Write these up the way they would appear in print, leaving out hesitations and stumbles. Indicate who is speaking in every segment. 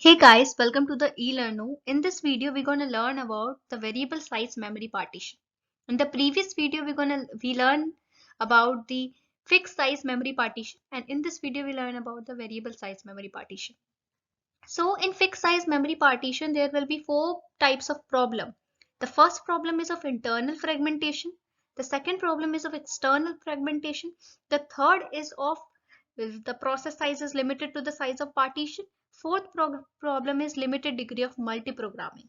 Speaker 1: Hey guys, welcome to the eLearno. In this video, we're going to learn about the variable size memory partition. In the previous video, we learn about the fixed size memory partition, and in this video, we learn about the variable size memory partition. So, in fixed size memory partition, there will be four types of problem. The first problem is of internal fragmentation. The second problem is of external fragmentation. The third is of the process size is limited to the size of partition. Fourth problem is limited degree of multiprogramming.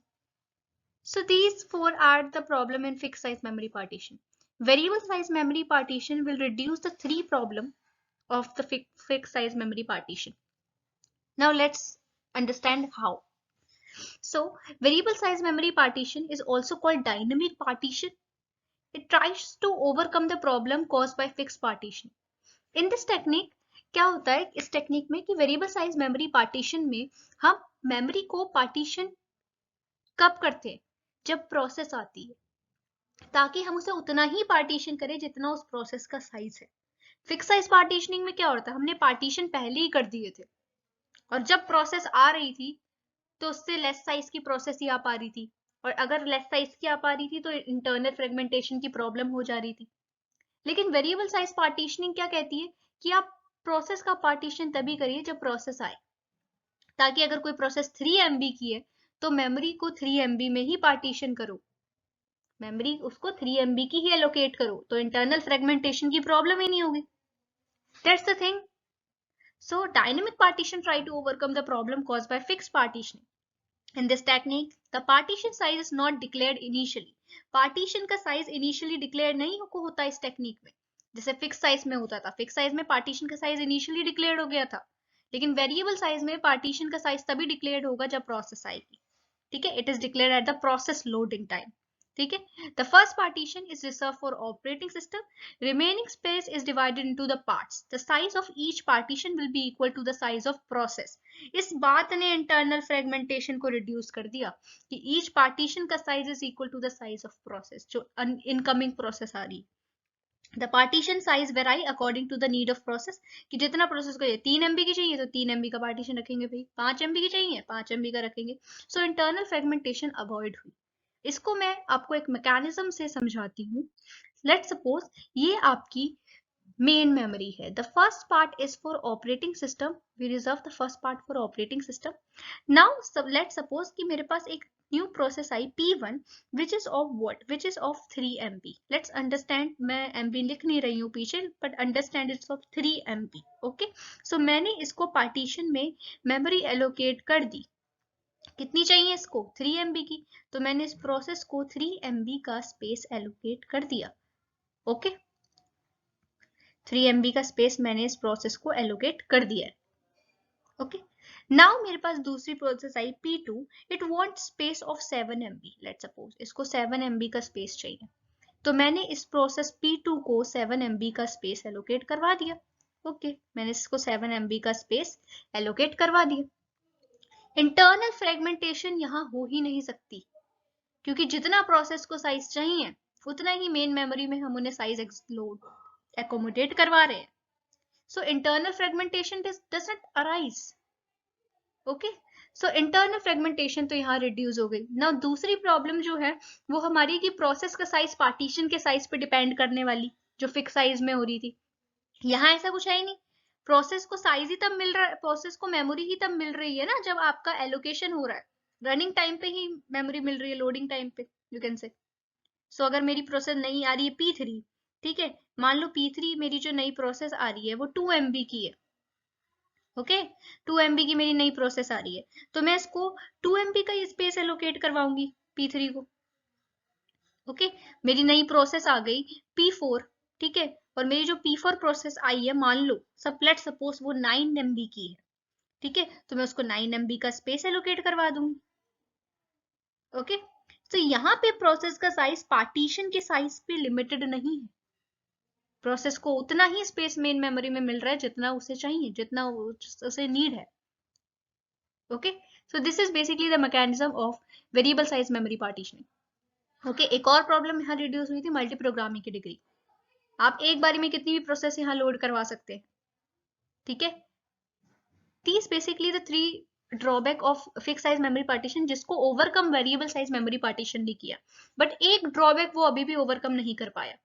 Speaker 1: So these four are the problem in fixed size memory partition. Variable size memory partition will reduce the three problem of the fixed size memory partition. Now let's understand how. So variable size memory partition is also called dynamic partition. It tries to overcome the problem caused by fixed partition. In this technique क्या होता है इस technique में कि variable size memory partition में हम memory को partition कब करते हैं जब प्रोसेस आती है ताकि हम उसे उतना ही पार्टीशन करें जितना उस प्रोसेस का साइज है। फिक्स साइज पार्टीशनिंग में क्या होता है हमने पार्टीशन पहले ही कर दिए थे और जब प्रोसेस आ रही थी तो उससे लेस साइज की प्रोसेस ही आ पा रही थी और अगर लेस साइज की आ पा रही थी तो इंटरनल फ्रेगमेंटेशन की प्रॉब्लम हो जा रही थी। लेकिन वेरिएबल साइज पार्टीशनिंग क्या कहती है कि आप प्रोसेस का पार्टीशन तभी करिए जब प्रोसेस आए, ताकि अगर कोई प्रोसेस 3 MB की है तो मेमोरी को 3 MB में ही पार्टीशन करो, मेमोरी उसको 3 MB की ही एलोकेट करो तो इंटरनल फ्रेगमेंटेशन की प्रॉब्लम ही नहीं होगी। That's the thing. So dynamic partition try to overcome the problem caused by fixed partitioning. In this technique, the partition size is not declared initially. Partition का size initially declared नहीं होता इस technique में, जैसे fix size में होता था। Fix size में पार्टीशन का साइज इनिशियली डिक्लेयर्ड हो गया था, लेकिन वेरिएबल साइज में पार्टीशन का साइज तभी डिक्लेयर्ड होगा जब प्रोसेस आएगी। ठीक है, it is declared at the process loading time. ठीक है, the first partition is reserve for operating system. Remaining space is divided into the parts. The size of each partition will be equal to the size of process. इस बात ने internal fragmentation को reduce कर दिया कि each partition का size is equal to the size of process जो incoming process आ रही है। The partition size vary according to the need of process, कि जितना प्रोसेस को 3 MB की चाहिए तो 3 MB का पार्टीशन रखेंगे भाई, 5 MB की चाहिए 5 MB का रखेंगे। सो इंटरनल फ्रेगमेंटेशन अवॉइड हुई। इसको मैं आपको एक मैकेनिज्म से समझाती हूँ। लेट्स सपोज ये आपकी मेन मेमोरी है। The first part is for operating system, we reserve the first part for operating system. Now let's suppose कि मेरे पास एक न्यू प्रोसेस आई P1 which is of what, which is of 3 MB. let's understand, मैं MB लिख नहीं रही हूँ पीछे, but understand it's of 3 MB. okay, so मैंने इसको पार्टीशन में मेमोरी एलोकेट कर दी। कितनी चाहिए इसको, 3 MB की, तो मैंने इस प्रोसेस को 3 MB का स्पेस एलोकेट कर दिया। ओके, 3 MB का स्पेस मैंने इस प्रोसेस को एलोकेट कर दिया है। ओके, नाउ मेरे पास दूसरी process I P2. It want space of 7 MB. Let's suppose इसको 7 MB का स्पेस चाहिए, तो मैंने इस प्रोसेस P2 को 7 MB का स्पेस एलोकेट करवा दिया। ओके, मैंने इसको 7 MB का स्पेस एलोकेट करवा दिया। इंटरनल फ्रेगमेंटेशन यहाँ हो ही नहीं सकती, क्योंकि जितना प्रोसेस को साइज चाहिए उतना ही मेन मेमोरी में हम उन्हें साइज एकोमोडेट करवा रहे हैं। So internal fragmentation does not arise. Okay, so internal fragmentation तो यहाँ रिड्यूस हो गई। ना दूसरी प्रॉब्लम जो है वो हमारी कि प्रोसेस का साइज पार्टीशन के साइज पे डिपेंड करने वाली, जो फिक्स साइज में हो रही थी। यहाँ ऐसा कुछ है ही नहीं, प्रोसेस को साइज ही तब मिल रहा है, प्रोसेस को मेमोरी ही तब मिल रही है ना जब आपका एलोकेशन हो रहा है। रनिंग टाइम पे ही मेमोरी मिल रही है, लोडिंग टाइम पे यू कैन से। सो अगर मेरी प्रोसेस नहीं आ रही है P3, ठीक है, मान लो P3 मेरी जो नई प्रोसेस आ रही है वो 2 MB की है। ओके, 2 MB की मेरी नई प्रोसेस आ रही है, तो मैं इसको 2 MB का स्पेस एलोकेट करवाऊंगी P3 को। ओके, मेरी नई प्रोसेस आ गई P4, ठीक है, और मेरी जो P4 प्रोसेस आई है, मान लो लेट्स सपोज वो 9 MB की है, ठीक है, तो मैं उसको 9 MB का स्पेस एलोकेट करवा दूंगी। ओके, तो यहाँ पे प्रोसेस का साइज पार्टीशन के साइज पे लिमिटेड नहीं है, प्रोसेस को उतना ही स्पेस मेन मेमोरी में मिल रहा है जितना उसे चाहिए, जितना उसे नीड है। Okay, so this is basically the mechanism of variable size memory partitioning. Okay, एक और प्रॉब्लम यहाँ रिड्यूस हुई थी, मल्टी प्रोग्रामिंग की डिग्री। आप एक बारी में कितनी भी प्रोसेस यहाँ लोड करवा सकते हैं। ठीक है, these basically the three drawback of fix size memory partition, जिसको overcome variable size memory partition ने किया, बट एक ड्रॉबैक वो अभी भी ओवरकम नहीं कर पाया,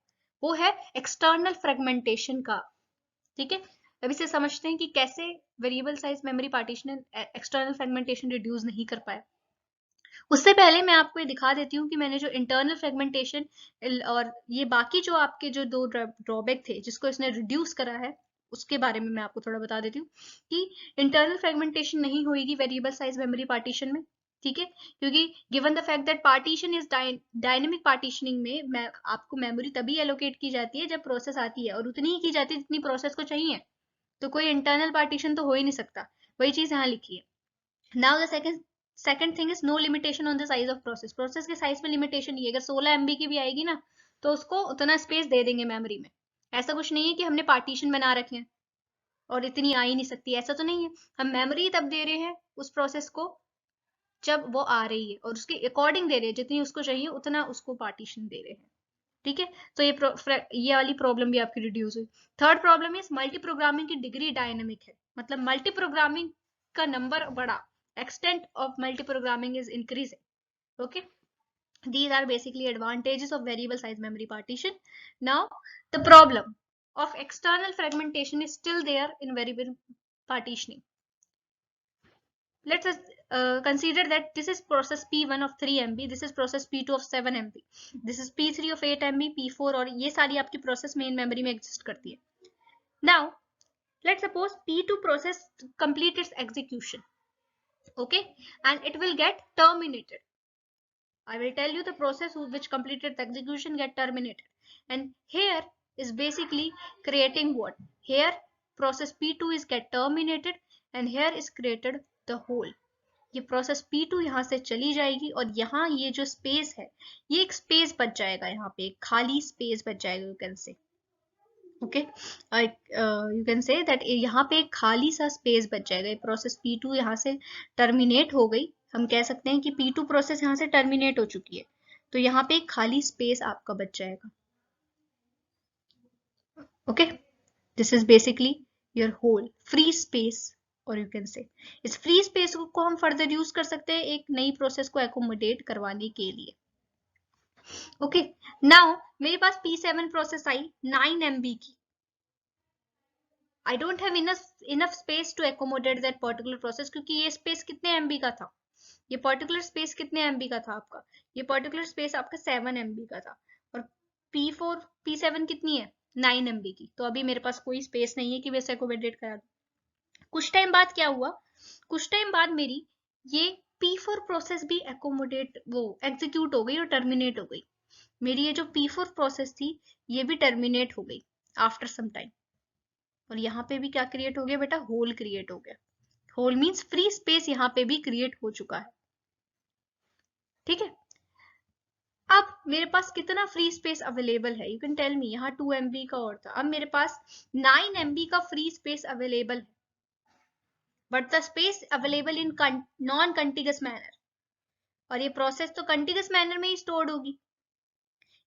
Speaker 1: वो है एक्सटर्नल फ्रेगमेंटेशन का। ठीक है, अभी से समझते हैं कि कैसे variable size memory partition external fragmentation reduce नहीं कर पाया। उससे पहले मैं आपको ये दिखा देती हूँ कि मैंने जो इंटरनल फ्रेगमेंटेशन और ये बाकी जो आपके जो दो ड्रॉबैक थे जिसको इसने रिड्यूस करा है, उसके बारे में मैं आपको थोड़ा बता देती हूँ कि इंटरनल फ्रेगमेंटेशन नहीं होगी वेरिएबल साइज मेमोरी पार्टीशन में। ठीक है, क्योंकि given the fact that partition is dynamic partitioning में आपको मेमोरी तभी एलोकेट की जाती है जब प्रोसेस आती है, और उतनी ही की जाती है जितनी प्रोसेस को चाहिए, तो कोई इंटरनल पार्टीशन तो हो ही नहीं सकता। वही चीज यहाँ लिखी है। Now the second thing is no limitation on the size of process. Process के साइज में लिमिटेशन नहीं है, अगर 16 MB की भी आएगी ना तो उसको उतना स्पेस दे देंगे मेमोरी में। ऐसा कुछ नहीं है कि हमने पार्टीशन बना रखे हैं और इतनी आ ही नहीं सकती, ऐसा तो नहीं है। हम मेमोरी तब दे रहे हैं उस प्रोसेस को जब वो आ रही है, और उसके अकॉर्डिंग दे रहे हैं, जितनी उसको चाहिए उतना उसको पार्टीशन दे रहे हैं। ठीक है, तो ये वाली प्रॉब्लम भी आपकी रिड्यूस हुई। Third problem is multi programming की डिग्री डायनेमिक है, मतलब मल्टी प्रोग्रामिंग का नंबर बढ़ा, extent of multiprogramming is increasing. Okay, these are basically advantages of variable size memory partition. Now the problem of external fragmentation is still there in variable partitioning. Let's consider that this is process P1 of 3 MB, this is process P2 of 7 MB, this is P3 of 8 MB, P4, और ये सारी आपकी process main memory में exist करती है। Now let's suppose P2 process complete its execution, okay, and it will get terminated. I will tell you the process which completed the execution get terminated, and here is basically creating what? Here process P2 is get terminated and here is created the whole. ये process P2 यहाँ से चली जाएगी और यहाँ ये जो space है ये एक स्पेस बच जाएगा, यहाँ पे एक खाली स्पेस बच जाएगा, यू कैन से okay, you can say that यहाँ पे एक खाली सा स्पेस बच जाएगा। ये प्रोसेस P2 यहाँ से टर्मिनेट हो गई, हम कह सकते हैं कि P2 प्रोसेस यहाँ से टर्मिनेट हो चुकी है, तो यहाँ पे एक खाली स्पेस आपका बच जाएगा। Okay, this is basically your whole free space, और यू कैन से इस फ्री स्पेस को हम फर्दर यूज कर सकते हैं एक नई प्रोसेस को एकोमोडेट करवाने के लिए। ओके, नाउ मेरे पास P7 प्रोसेस आई 9 MB की। I don't have enough space to accommodate that particular process, क्योंकि ये स्पेस कितने MB का था, ये पर्टिकुलर स्पेस कितने MB का था आपका, ये पर्टिकुलर स्पेस आपका 7 MB का था, और P4 P7 कितनी है 9 MB की, तो अभी मेरे पास कोई स्पेस नहीं है कि वैसे एकोमोडेट करा दूं। कुछ टाइम बाद क्या हुआ, कुछ टाइम बाद मेरी ये P4 प्रोसेस भी एकोमोडेट वो एग्जीक्यूट हो गई और टर्मिनेट हो गई। मेरी ये जो P4 प्रोसेस थी ये भी टर्मिनेट हो गई आफ्टर सम टाइम, और यहाँ पे भी क्या क्रिएट हो गया बेटा, होल क्रिएट हो गया। होल मींस फ्री स्पेस यहाँ पे भी क्रिएट हो चुका है। ठीक है, अब मेरे पास कितना फ्री स्पेस अवेलेबल है, यू कैन टेल मी। यहाँ 2 MB का और था, अब मेरे पास 9 MB का फ्री स्पेस अवेलेबल है, but the space available in non contiguous manner, और ये प्रोसेस तो कंटिगस मैनर में ही स्टोर्ड होगी,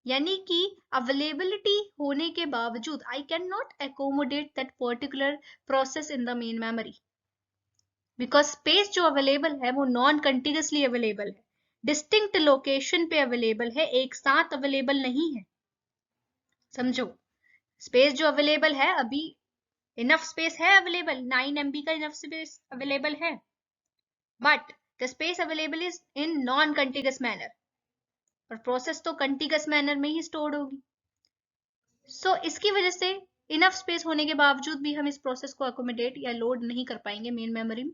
Speaker 1: यानी कि अवेलेबिलिटी होने के बावजूद I can not accommodate that particular process in the main memory, because space जो अवेलेबल है वो नॉन कंटिन्यूसली अवेलेबल है, डिस्टिंक्ट लोकेशन पे अवेलेबल है, एक साथ अवेलेबल नहीं है। समझो, स्पेस जो अवेलेबल है अभी इनफ स्पेस है अवेलेबल, 9 MB का इनफ स्पेस अवेलेबल है, but the space available is in non continuous manner, और प्रोसेस तो कंटिन्यूस मैनर में ही स्टोर्ड होगी। सो इसकी वजह से इनफ स्पेस होने के बावजूद भी हम इस प्रोसेस को अकोमोडेट या लोड नहीं कर पाएंगे मेन मेमोरी में,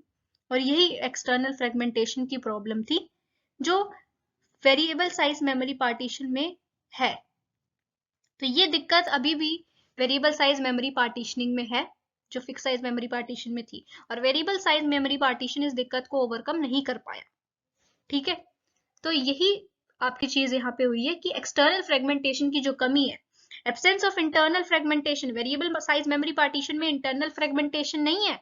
Speaker 1: और यही एक्सटर्नल फ्रेगमेंटेशन की प्रॉब्लम थी जो वेरिएबल साइज मेमोरी पार्टीशन में है। तो ये दिक्कत अभी भी वेरिएबल साइज मेमोरी पार्टीशनिंग में है जो फिक्स साइज मेमोरी पार्टीशन में थी, और वेरिएबल साइज मेमोरी पार्टीशन इस दिक्कत को ओवरकम नहीं कर पाया। ठीक है, तो यही आपकी चीज यहाँ पे हुई है कि एक्सटर्नल फ्रेगमेंटेशन की जो कमी है, absence of internal fragmentation, variable size memory partition में इंटरनल फ्रेगमेंटेशन नहीं है,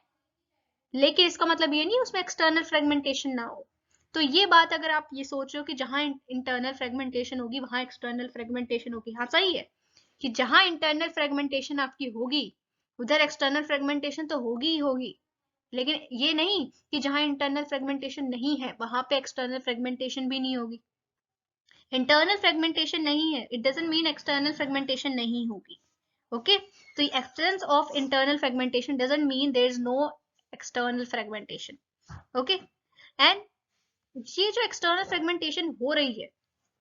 Speaker 1: लेकिन इसका मतलब ये नहीं उसमें एक्सटर्नल फ्रेगमेंटेशन ना हो। तो ये बात अगर आप ये सोच रहे हो कि जहां इंटरनल फ्रेगमेंटेशन होगी वहां एक्सटर्नल फ्रेगमेंटेशन होगी, हाँ सही है कि जहां इंटरनल फ्रेगमेंटेशन आपकी होगी उधर एक्सटर्नल फ्रेगमेंटेशन तो होगी ही होगी, लेकिन ये नहीं कि जहां इंटरनल फ्रेगमेंटेशन नहीं है वहां पे एक्सटर्नल फ्रेगमेंटेशन भी नहीं होगी। इंटरनल फ्रेगमेंटेशन नहीं है, it doesn't mean external fragmentation नहीं होगी। ओके, तो existence of internal fragmentation doesn't mean there is no external fragmentation. Okay, and ये जो एक्सटर्नल फ्रेगमेंटेशन हो रही है,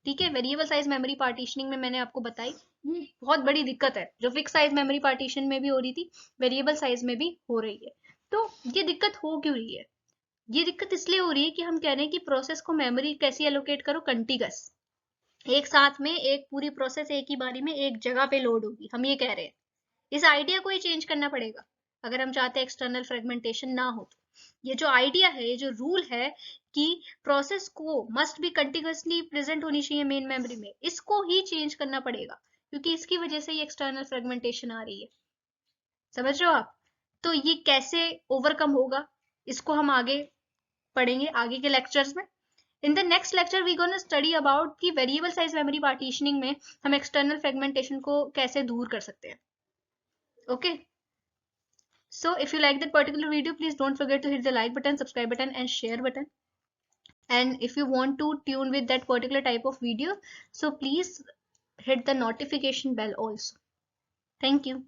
Speaker 1: ठीक है, वेरिएबल साइज मेमोरी पार्टीशनिंग में मैंने आपको बताई, ये बहुत बड़ी दिक्कत है जो फिक्स साइज मेमोरी पार्टीशन में भी हो रही थी, वेरिएबल साइज में भी हो रही है। तो ये दिक्कत हो क्यों रही है? ये दिक्कत इसलिए हो रही है कि हम कह रहे हैं कि प्रोसेस को मेमोरी कैसी एलोकेट करो, कंटिगस, एक साथ में एक पूरी प्रोसेस एक ही बारी में एक जगह पे लोड होगी, हम ये कह रहे हैं। इस आइडिया को ही चेंज करना पड़ेगा अगर हम चाहते हैं एक्सटर्नल फ्रेगमेंटेशन ना हो। ये जो आइडिया है, ये जो रूल है कि प्रोसेस को मस्ट बी कंटिन्यूअसली प्रेजेंट होनी चाहिए मेन मेमोरी में, इसको ही चेंज करना पड़ेगा, क्योंकि इसकी वजह से ये एक्सटर्नल फ्रेगमेंटेशन आ रही है। समझ रहे हो आप? तो ये कैसे ओवरकम होगा, इसको हम आगे पढ़ेंगे आगे के लेक्चर्स में। In the next lecture, we're going to study about कि variable size memory partitioning में हम external fragmentation को कैसे दूर कर सकते हैं. Okay. So if you like that particular video, please don't forget to hit the like button, subscribe button and share button. And if you want to tune with that particular type of video, so please hit the notification bell also. Thank you.